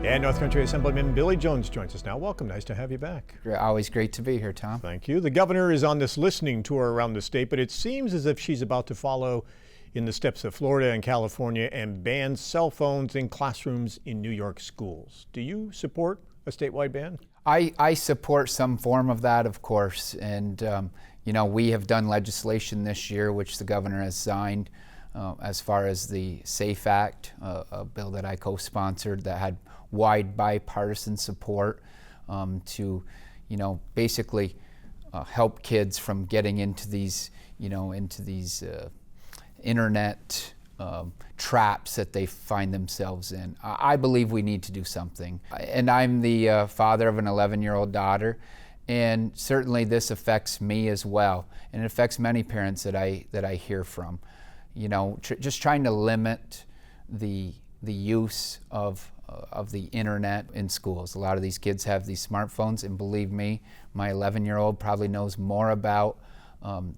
And North Country Assemblyman Billy Jones joins us now. Welcome. Nice to have you back. Always great to be here, Tom. Thank you. The governor is on this listening tour around the state, but it seems as if she's about to follow in the steps of Florida and California and ban cell phones in classrooms in New York schools. Do you support a statewide ban? I support some form of that, of course. And, we have done legislation this year, which the governor has signed, as far as the SAFE Act, a bill that I co-sponsored that had wide bipartisan support to, basically help kids from getting into these, internet traps that they find themselves in. I believe we need to do something. And I'm the father of an 11-year-old daughter, and certainly this affects me as well. And it affects many parents that I hear from. Just trying to limit the use of the internet in schools. A lot of these kids have these smartphones, and believe me, my 11-year-old probably knows more about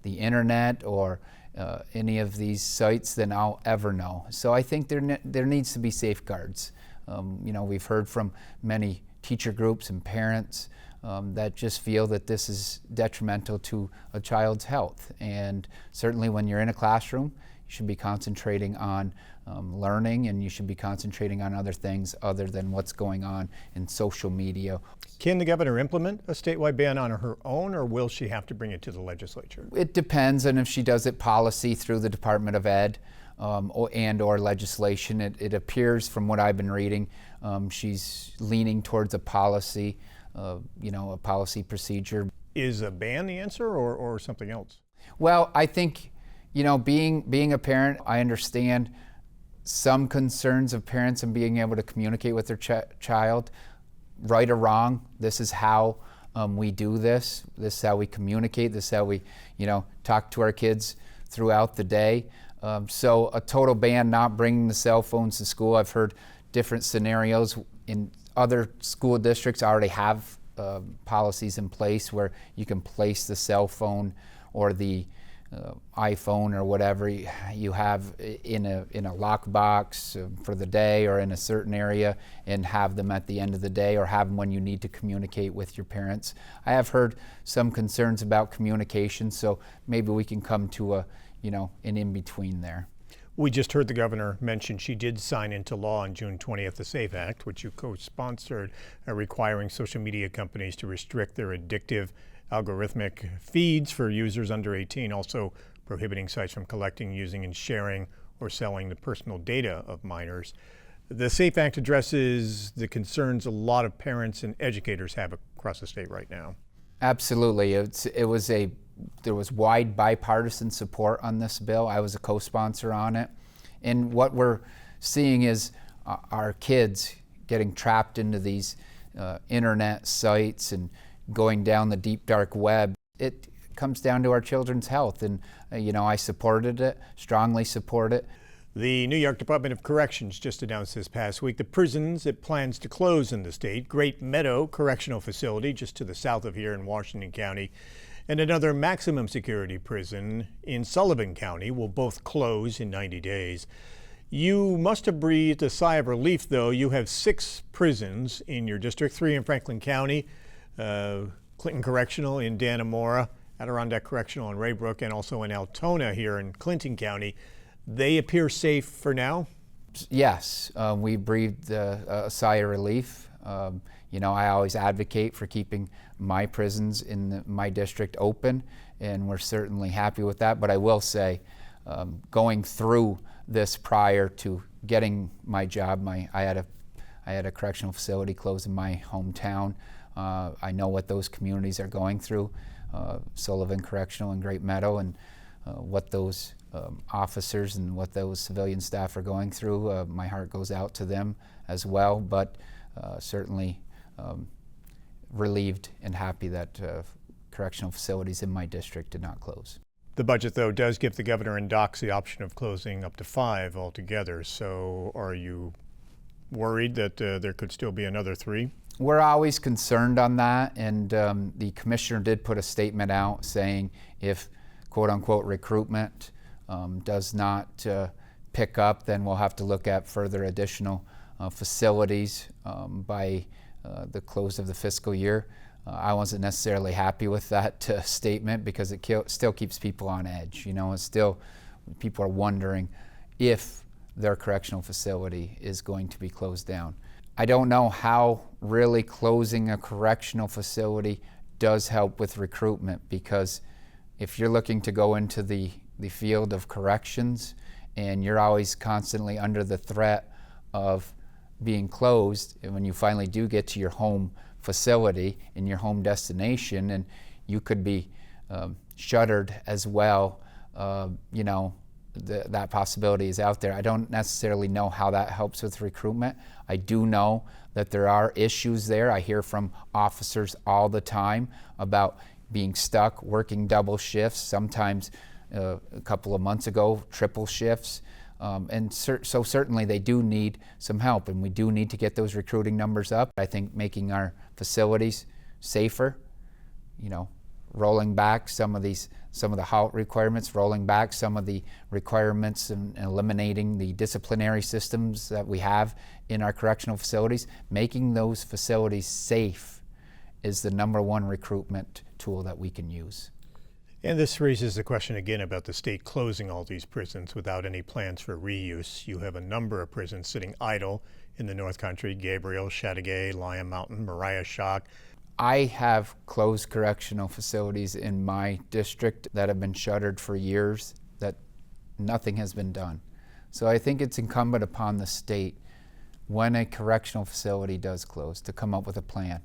the internet or any of these sites than I'll ever know. So I think there needs to be safeguards. We've heard from many teacher groups and parents that just feel that this is detrimental to a child's health. And certainly when you're in a classroom, you should be concentrating on learning, and you should be concentrating on other things other than what's going on in social media. Can the governor implement a statewide ban on her own, or will she have to bring it to the legislature? It depends on if she does it policy through the Department of Ed or legislation. It appears from what I've been reading, she's leaning towards a policy, a policy procedure. Is a ban the answer or something else? Well, I think, being a parent, I understand some concerns of parents and being able to communicate with their child. Right or wrong, this is how we do this. This is how we communicate. This is how we, talk to our kids throughout the day. So a total ban, not bringing the cell phones to school. I've heard different scenarios. In other school districts already have policies in place where you can place the cell phone or the iPhone or whatever you have in a lockbox for the day or in a certain area, and have them at the end of the day, or have them when you need to communicate with your parents. I have heard some concerns about communication, so maybe we can come to an in-between there. We just heard the governor mention she did sign into law on June 20th the SAFE Act, which you co-sponsored, requiring social media companies to restrict their addictive algorithmic feeds for users under 18, also prohibiting sites from collecting, using, and sharing or selling the personal data of minors. The SAFE Act addresses the concerns a lot of parents and educators have across the state right now. Absolutely. There was wide bipartisan support on this bill. I was a co-sponsor on it. And what we're seeing is our kids getting trapped into these internet sites and going down the deep dark web. It comes down to our children's health, and I supported it, strongly support it. The New York Department of Corrections just announced this past week the prisons it plans to close in the state. Great Meadow Correctional Facility just to the south of here in Washington County, and another maximum security prison in Sullivan County will both close in 90 days. You must have breathed a sigh of relief, though. You have 6 prisons in your district, 3 in Franklin County, Clinton Correctional in Dannemora, Adirondack Correctional in Raybrook, and also in Altona here in Clinton County. They appear safe for now? Yes, we breathed a sigh of relief. I always advocate for keeping my prisons in my district open, and we're certainly happy with that. But I will say, going through this prior to getting my job, I had a correctional facility close in my hometown. I know what those communities are going through, Sullivan Correctional and Great Meadow, and what those officers and what those civilian staff are going through. My heart goes out to them as well, but certainly relieved and happy that correctional facilities in my district did not close. The budget, though, does give the governor and docs the option of closing up to 5 altogether. So are you worried that there could still be another 3? We're always concerned on that, and the commissioner did put a statement out saying if quote-unquote recruitment does not pick up, then we'll have to look at further additional facilities by the close of the fiscal year. I wasn't necessarily happy with that statement because it still keeps people on edge. You know, it's still, people are wondering if their correctional facility is going to be closed down. I don't know how really closing a correctional facility does help with recruitment, because if you're looking to go into the field of corrections and you're always constantly under the threat of being closed, and when you finally do get to your home facility and your home destination, and you could be shuttered as well, you know, that possibility is out there. I don't necessarily know how that helps with recruitment. I do know that there are issues there. I hear from officers all the time about being stuck, working double shifts, sometimes a couple of months ago, triple shifts. So certainly they do need some help, and we do need to get those recruiting numbers up. I think making our facilities safer, you know, rolling back some of the halt requirements, rolling back some of the requirements, and eliminating the disciplinary systems that we have in our correctional facilities, making those facilities safe is the #1 recruitment tool that we can use. And this raises the question again about the state closing all these prisons without any plans for reuse. You have a number of prisons sitting idle in the North Country: Gabriel, Chateauguay, Lion Mountain, Mariah Shock. I have closed correctional facilities in my district that have been shuttered for years, that nothing has been done. So I think it's incumbent upon the state, when a correctional facility does close, to come up with a plan.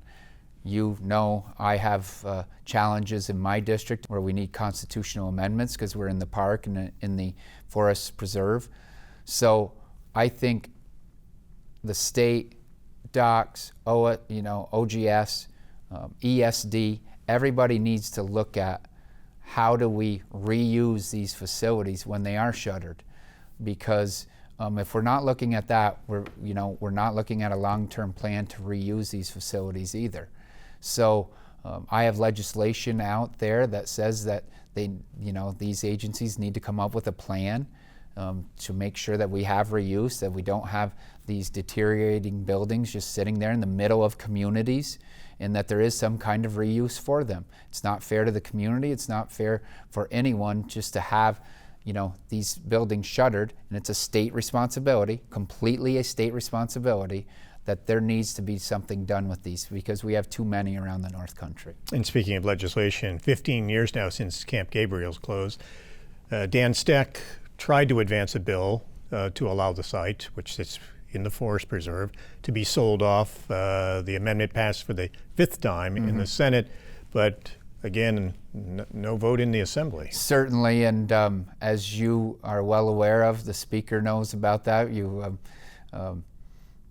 You know, I have challenges in my district where we need constitutional amendments because we're in the park and in the forest preserve. So I think the state, docs, OGS, ESD, everybody needs to look at how do we reuse these facilities when they are shuttered, because if we're not looking at that, we're not looking at a long-term plan to reuse these facilities either. So I have legislation out there that says that these agencies need to come up with a plan to make sure that we have reuse, that we don't have these deteriorating buildings just sitting there in the middle of communities, and that there is some kind of reuse for them. It's not fair to the community. It's not fair for anyone just to have, these buildings shuttered, and it's a state responsibility, completely a state responsibility, that there needs to be something done with these, because we have too many around the North Country. And speaking of legislation, 15 years now since Camp Gabriel's closed, Dan Steck tried to advance a bill to allow the site, which sits in the forest preserve, to be sold off. The amendment passed for the 5th time in the Senate, but again, no vote in the Assembly. Certainly, and as you are well aware of, the Speaker knows about that.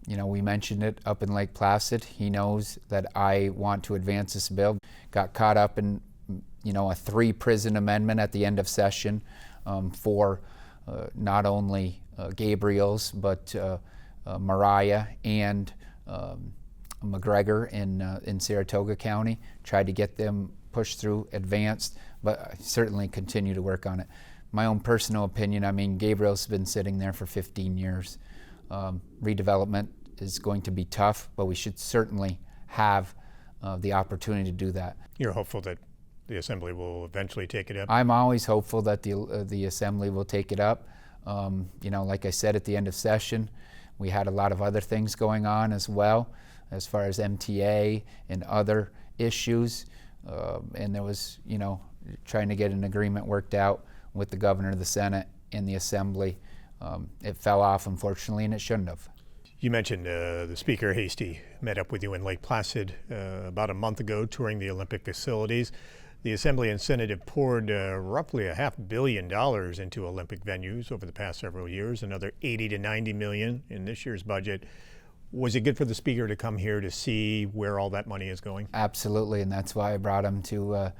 We mentioned it up in Lake Placid. He knows that I want to advance this bill. Got caught up in, a 3-prison amendment at the end of session for not only Gabriel's, but Mariah and McGregor in Saratoga County. Tried to get them pushed through, advanced, but I certainly continue to work on it. My own personal opinion, Gabriel's been sitting there for 15 years. Redevelopment is going to be tough, but we should certainly have the opportunity to do that. You're hopeful that the Assembly will eventually take it up? I'm always hopeful that the Assembly will take it up. Like I said, at the end of session, we had a lot of other things going on as well, as far as MTA and other issues. And there was, trying to get an agreement worked out with the governor of the Senate and the Assembly. It fell off, unfortunately, and it shouldn't have. You mentioned the Speaker Hasty met up with you in Lake Placid about a month ago, touring the Olympic facilities. The Assembly and Senate have poured roughly $500 million into Olympic venues over the past several years, another $80 to $90 million in this year's budget. Was it good for the Speaker to come here to see where all that money is going? Absolutely, and that's why I brought him to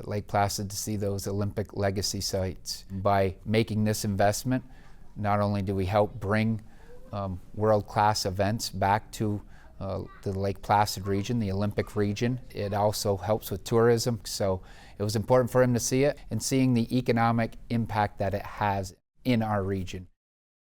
Lake Placid to see those Olympic legacy sites. By making this investment, not only do we help bring world-class events back to the Lake Placid region, the Olympic region, it also helps with tourism. So it was important for him to see it, and seeing the economic impact that it has in our region.